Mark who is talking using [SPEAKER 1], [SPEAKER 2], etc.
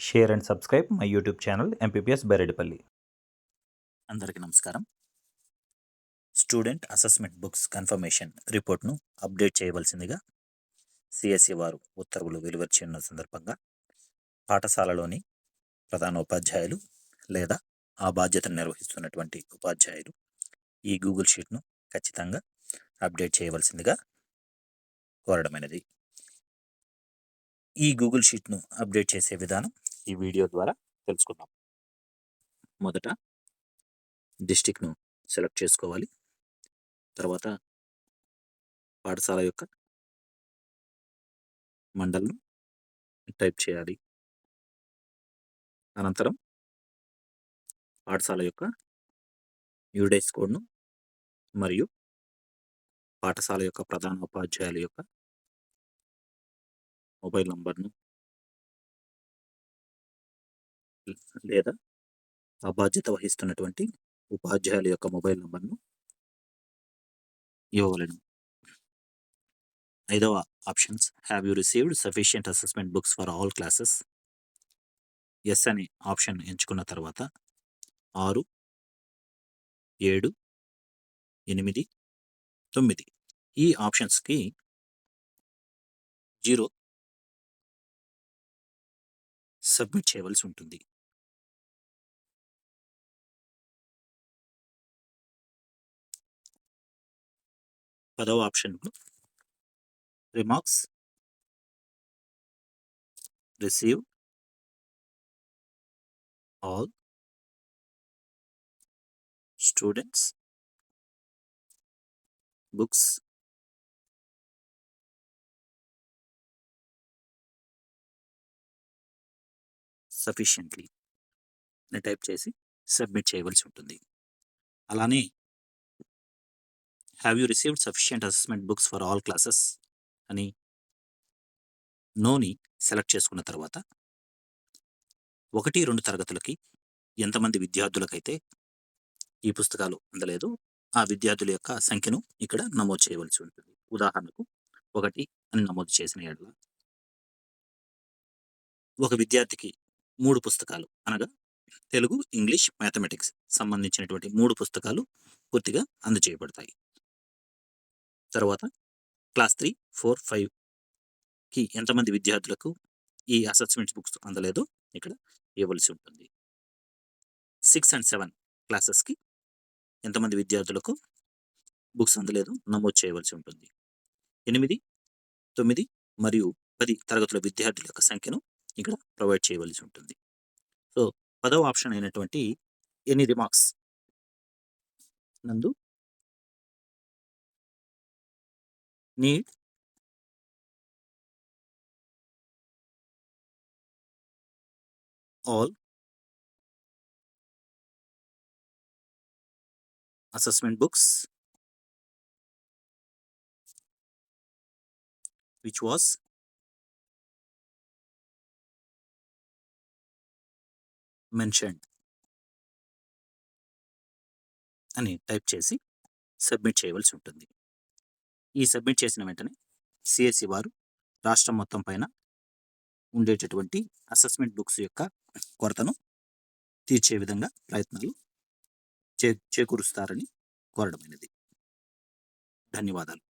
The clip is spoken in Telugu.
[SPEAKER 1] Share and subscribe my YouTube channel MPPS Byreddipalli.
[SPEAKER 2] అందరికీ నమస్కారం. స్టూడెంట్ అసెస్మెంట్ బుక్స్ కన్ఫర్మేషన్ రిపోర్ట్ను అప్డేట్ చేయవలసిందిగా సిఎస్సి వారు ఉత్తర్వులు వెలువరించిన సందర్భంగా పాఠశాలలోని ప్రధాన ఉపాధ్యాయులు లేదా ఆ బాధ్యతను నిర్వహిస్తున్నటువంటి ఉపాధ్యాయులు ఈ గూగుల్ షీట్ను ఖచ్చితంగా అప్డేట్ చేయవలసిందిగా కోరడమైనది. ఈ గూగుల్ షీట్ను అప్డేట్ చేసే విధానం ఈ వీడియో ద్వారా తెలుసుకుందాం. మొదట డిస్ట్రిక్ట్ను సెలెక్ట్ చేసుకోవాలి. తర్వాత పాఠశాల యొక్క మండల్ను టైప్ చేయాలి. అనంతరం పాఠశాల యొక్క యూడైస్ కోడ్ను మరియు పాఠశాల యొక్క ప్రధాన ఉపాధ్యాయుల యొక్క మొబైల్ నంబర్ను లేదా ఆ బాధ్యత వహిస్తున్నటువంటి ఉపాధ్యాయుల యొక్క మొబైల్ నంబర్ను ఇవ్వవలెను. 5వ options, have you received sufficient assessment books for all classes? Yes అనే ఆప్షన్ ఎంచుకున్న తర్వాత 6, 7, 8, 9 ఈ ఆప్షన్స్కి 0 సబ్మిట్ చేయవలసి ఉంటుంది. పదవ option remarks receive all students books sufficiently అని టైప్ చేసి సబ్మిట్ చేయవలసి ఉంటుంది. అలానే have you received sufficient assessment books for all classes అని నోని సెలెక్ట్ చేసుకున్న తర్వాత 1, 2 తరగతులకి ఎంతమంది విద్యార్థులకైతే ఈ పుస్తకాలు అందలేదు ఆ విద్యార్థుల యొక్క సంఖ్యను ఇక్కడ నమోదు చేయవలసి ఉంటుంది. ఉదాహరణకు 1 అని నమోదు చేసిన ఎడల ఒక విద్యార్థికి 3 పుస్తకాలు అనగా తెలుగు, ఇంగ్లీష్, మ్యాథమెటిక్స్ సంబంధించినటువంటి 3 పుస్తకాలు పూర్తిగా అందజేయబడతాయి. తర్వాత క్లాస్ 3, 4, 5కి ఎంతమంది విద్యార్థులకు ఈ అసెస్మెంట్ బుక్స్ అందలేదో ఇక్కడ ఇవ్వవలసి ఉంటుంది. 6 and 7 క్లాసెస్కి ఎంతమంది విద్యార్థులకు బుక్స్ అందలేదు నమోదు చేయవలసి ఉంటుంది. 8, 9 మరియు 10 తరగతుల విద్యార్థుల యొక్క సంఖ్యను ఇక్కడ ప్రొవైడ్ చేయవలసి ఉంటుంది. సో 10వ ఆప్షన్ అయినటువంటి ఎనీ రిమార్క్స్ నందు need all assessment books which was mentioned అని టైప్ చేసి సబ్మిట్ చేయవలసి ఉంటుంది. ఈ సబ్మిట్ చేసిన వెంటనే సిఎస్సి వారు రాష్ట్రం మొత్తం పైన ఉండేటటువంటి అసెస్మెంట్ బుక్స్ యొక్క కొరతను తీర్చే విధంగా ప్రయత్నాలు చేకూరుస్తారని కోరడమైనది. ధన్యవాదాలు.